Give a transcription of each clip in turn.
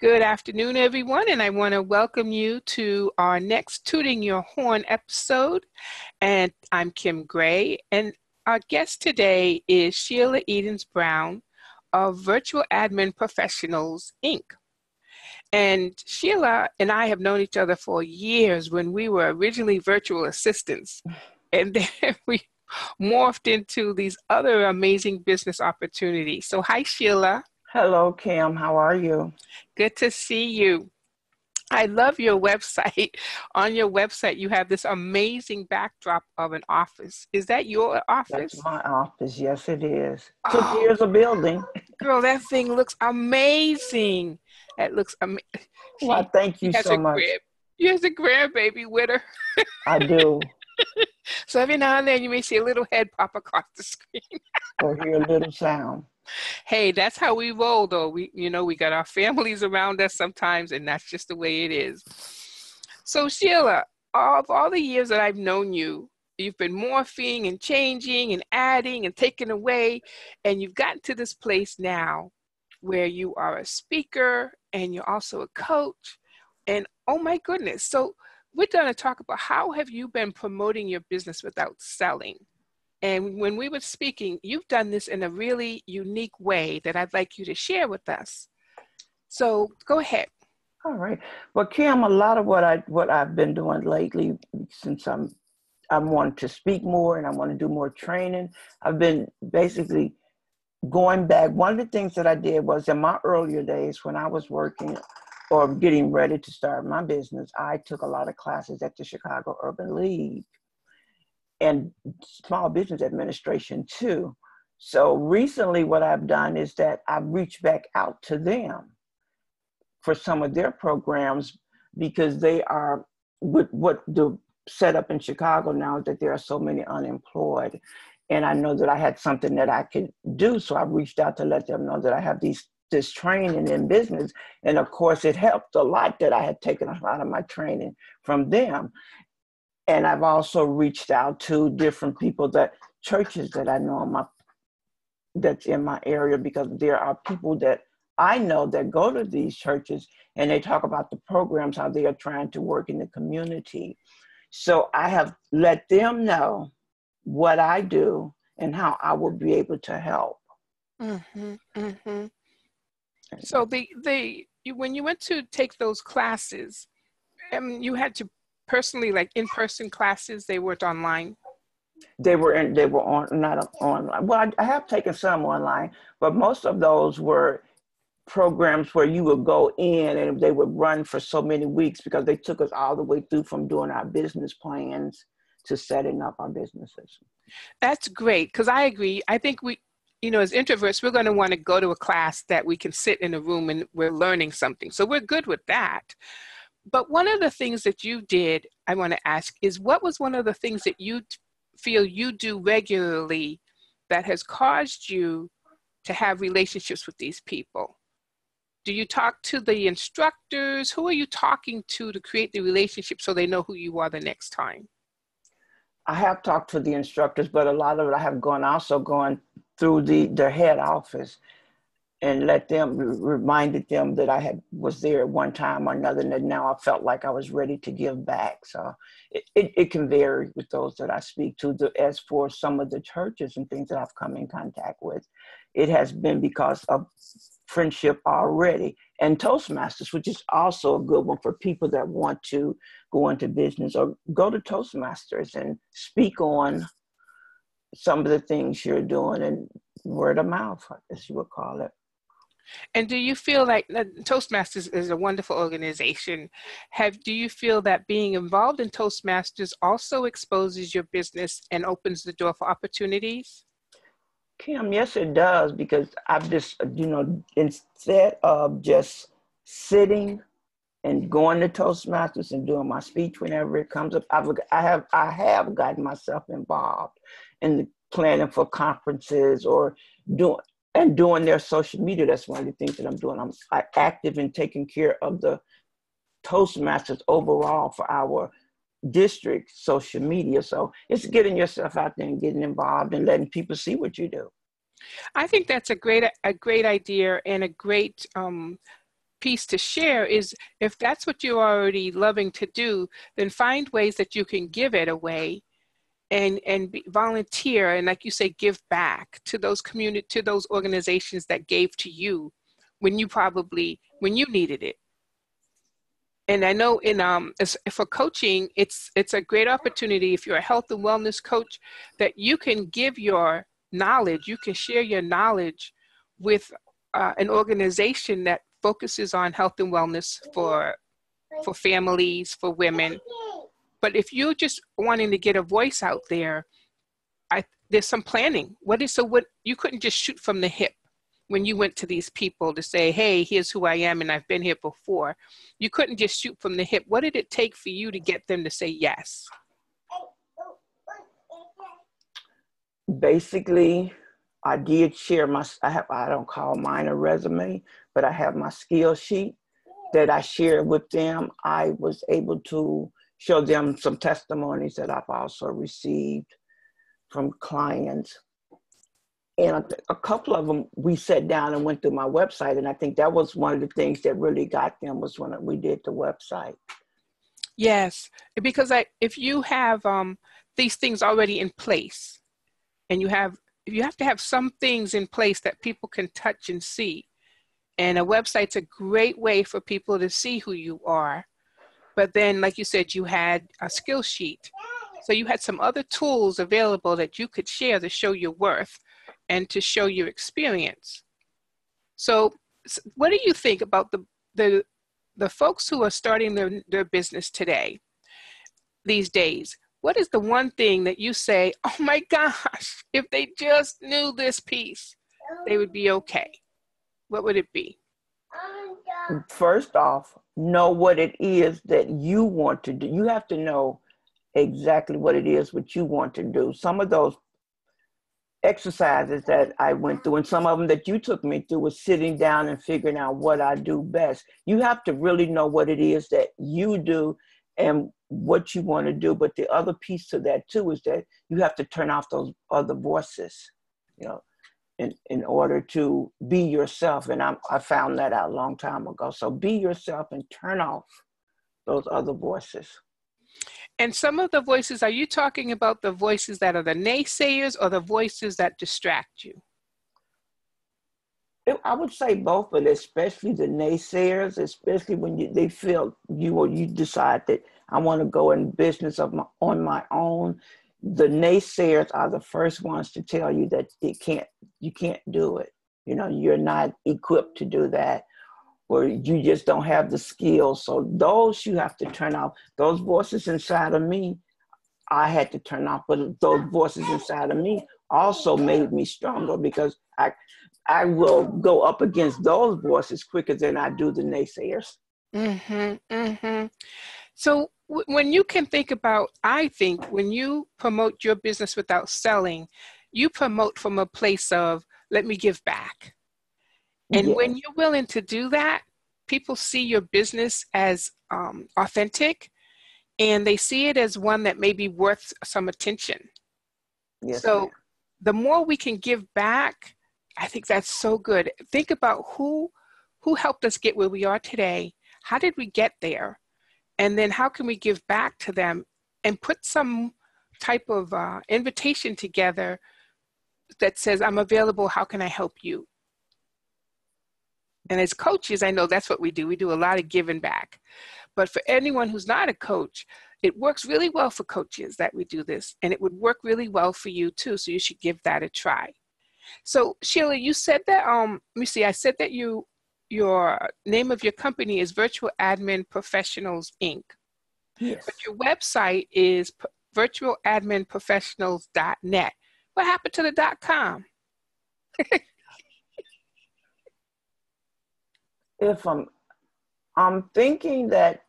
Good afternoon, everyone, and I want to welcome you to our next Tooting Your Horn episode. And I'm Kim Gray, and our guest today is Sheila Edens Brown of Virtual Admin Professionals, Inc. And Sheila and I have known each other for years when we were originally virtual assistants, and then we morphed into these other amazing business opportunities. So, hi, Sheila. Hello, Kim. How are you? Good to see you. I love your website. On your website, you have this amazing backdrop of an office. Is that your That's office? my office. Yes, it is. Took Oh, years of building. girl, that thing looks amazing. That looks amazing. Well, She, thank she you has so a much. crib. She has a grandbaby with her. I do. So every now and then you may see a little head pop across the screen. Or hear a little sound. Hey, that's how we roll, though. We got our families around us sometimes, and that's just the way it is. So, Sheila, of all the years that I've known you, you've been morphing and changing and adding and taking away, and you've gotten to this place now where you are a speaker and you're also a coach. And oh my goodness. So, we're going to talk about how have you been promoting your business without selling? And when we were speaking, you've done this in a really unique way that I'd like you to share with us. So go ahead. All right. Well, Kim, a lot of what I've been doing lately, since I want to speak more and I want to do more training, I've been basically going back. One of the things that I did was in my earlier days when I was working or getting ready to start my business, I took a lot of classes at the Chicago Urban League and small business administration too. So recently what I've done is that I've reached back out to them for some of their programs because they are with what the setup in Chicago now is that there are so many unemployed. And I know that I had something that I could do. So I reached out to let them know that I have this training in business. And of course, it helped a lot that I had taken a lot of my training from them. And I've also reached out to different people churches that I know that's in my area, because there are people that I know that go to these churches and they talk about the programs, how they are trying to work in the community. So I have let them know what I do and how I will be able to help. Mm-hmm, mm-hmm. So when you went to take those classes, you had to personally, like in-person classes, they weren't online? They were not online. Well, I have taken some online, but most of those were programs where you would go in and they would run for so many weeks, because they took us all the way through from doing our business plans to setting up our businesses. That's great, because I agree. I think as introverts, we're going to want to go to a class that we can sit in a room and we're learning something. So we're good with that. But one of the things that you did, I want to ask, is what was one of the things that you feel you do regularly that has caused you to have relationships with these people? Do you talk to the instructors? Who are you talking to create the relationship so they know who you are the next time? I have talked to the instructors, but a lot of it I have also gone through their head office and reminded them that I was there at one time or another, and that now I felt like I was ready to give back. So it can vary with those that I speak to. As for some of the churches and things that I've come in contact with, it has been because of friendship already. And Toastmasters, which is also a good one for people that want to go into business, or go to Toastmasters and speak on some of the things you're doing, and word of mouth, as you would call it. And do you feel like Toastmasters is a wonderful organization? Do you feel that being involved in Toastmasters also exposes your business and opens the door for opportunities? Kim, yes, it does, because I've just, instead of just sitting and going to Toastmasters and doing my speech whenever it comes up, I have gotten myself involved in the planning for conferences or doing their social media. That's one of the things that I'm doing. I'm active in taking care of the Toastmasters overall for our district social media. So it's getting yourself out there and getting involved and letting people see what you do. I think that's a great idea and a great piece to share is, if that's what you're already loving to do, then find ways that you can give it away and volunteer, and like you say, give back to those to those organizations that gave to you when you needed it. And I know for coaching, it's a great opportunity, if you're a health and wellness coach, that you can give your knowledge, you can share your knowledge with an organization that focuses on health and wellness for families, for women. But if you're just wanting to get a voice out there, there's some planning. What you couldn't just shoot from the hip when you went to these people to say, hey, here's who I am and I've been here before. You couldn't just shoot from the hip. What did it take for you to get them to say yes? Basically, I did share I don't call mine a resume, but I have my skill sheet that I shared with them. I was able to show them some testimonies that I've also received from clients. And a couple of them, we sat down and went through my website. And I think that was one of the things that really got them, was when we did the website. Yes, because if you have these things already in place, and you have to have some things in place that people can touch and see. And a website's a great way for people to see who you are. But then, like you said, you had a skill sheet. So you had some other tools available that you could share to show your worth and to show your experience. So what do you think about the folks who are starting their business today, these days? What is the one thing that you say, oh my gosh, if they just knew this piece, they would be okay? What would it be? First off, know what it is that you want to do. You have to know exactly what it is what you want to do. Some of those exercises that I went through, and some of them that you took me through, was sitting down and figuring out what I do best. You have to really know what it is that you do and what you want to do. But the other piece to that too is that you have to turn off those other voices, in order to be yourself. And I found that out a long time ago. So be yourself and turn off those other voices. And some of the voices, are you talking about the voices that are the naysayers or the voices that distract you? I would say both, but especially the naysayers, especially when they feel you decide that I want to go in business on my own. The naysayers are the first ones to tell you that you can't do it. You're not equipped to do that, or you just don't have the skills. So those you have to turn off. Those voices inside of me, I had to turn off, but those voices inside of me also made me stronger, because I will go up against those voices quicker than I do the naysayers. Mm-hmm, mm-hmm. So when you can think about, I think when you promote your business without selling, you promote from a place of, let me give back. And Yes. when you're willing to do that, people see your business as authentic, and they see it as one that may be worth some attention. Yes, so ma'am. The more we can give back, I think that's so good. Think about who helped us get where we are today. How did we get there? And then how can we give back to them and put some type of invitation together that says, I'm available, how can I help you? And as coaches, I know that's what we do. We do a lot of giving back. But for anyone who's not a coach, it works really well for coaches that we do this. And it would work really well for you too. So you should give that a try. So Sheila, you said that, let me see, I said that your name of your company is Virtual Admin Professionals, Inc. Yes. But your website is virtualadminprofessionals.net. What happened to the .com? If I'm thinking that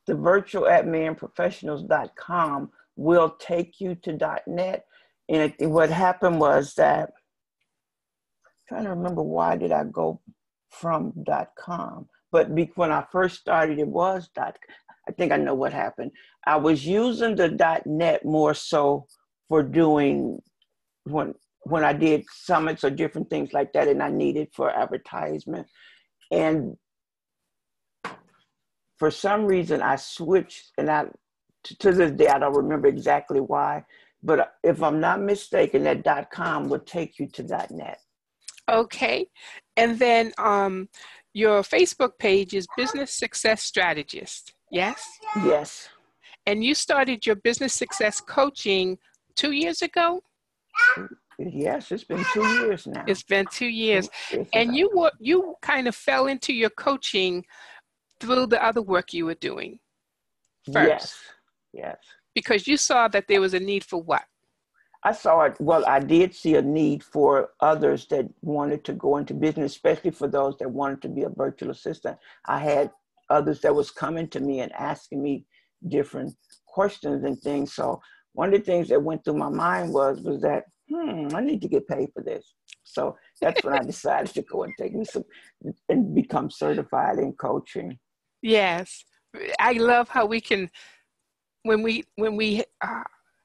the virtualadminprofessionals.com will take you to .net. And what happened was that, I'm trying to remember why did I go from .com, but when I first started, it was I think I know what happened. I was using the .net more so for doing, when I did summits or different things like that, and I needed for advertisement. And for some reason I switched, and to this day I don't remember exactly why, but if I'm not mistaken, that .com would take you to .net. Okay. And then your Facebook page is Business Success Strategist. Yes? Yes. And you started your business success coaching 2 years ago? Yes, it's been 2 years now. It's been 2 years. And you kind of fell into your coaching through the other work you were doing first. Yes. Because you saw that there was a need for what? I saw it. Well, I did see a need for others that wanted to go into business, especially for those that wanted to be a virtual assistant. I had others that was coming to me and asking me different questions and things. So one of the things that went through my mind was that, I need to get paid for this. So that's when I decided to go and take me some and become certified in coaching. Yes. I love how we can, when we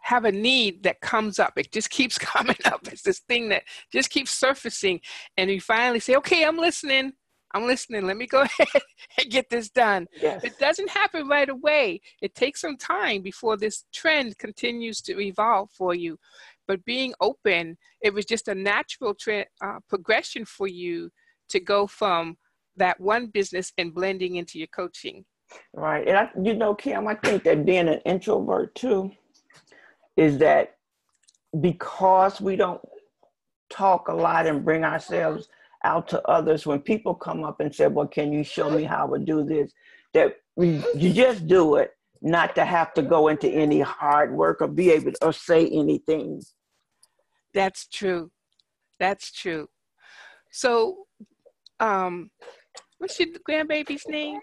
have a need that comes up, it just keeps coming up. It's this thing that just keeps surfacing. And you finally say, okay, I'm listening. Let me go ahead and get this done. Yes. It doesn't happen right away. It takes some time before this trend continues to evolve for you. But being open, it was just a natural progression for you to go from that one business and blending into your coaching. Right. And Kim, I think that being an introvert too, is that because we don't talk a lot and bring ourselves out to others, when people come up and say, well, can you show me how to do this? That you just do it, not to have to go into any hard work or be able to, or say anything. That's true. That's true. So, what's your grandbaby's name?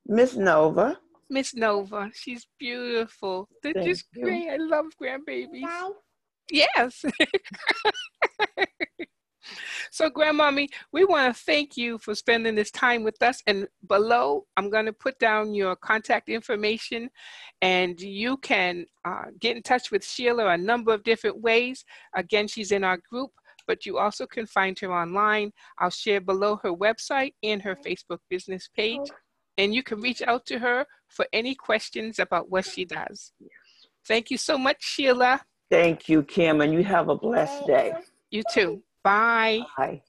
Miss Nova. Miss Nova. She's beautiful. They're just great. I love grandbabies. Bye. Yes. So, Grandmommy, we want to thank you for spending this time with us. And below, I'm going to put down your contact information, and you can get in touch with Sheila a number of different ways. Again, she's in our group, but you also can find her online. I'll share below her website and her Facebook business page, and you can reach out to her for any questions about what she does. Thank you so much, Sheila. Thank you, Kim, and you have a blessed day. You too. Bye. Bye.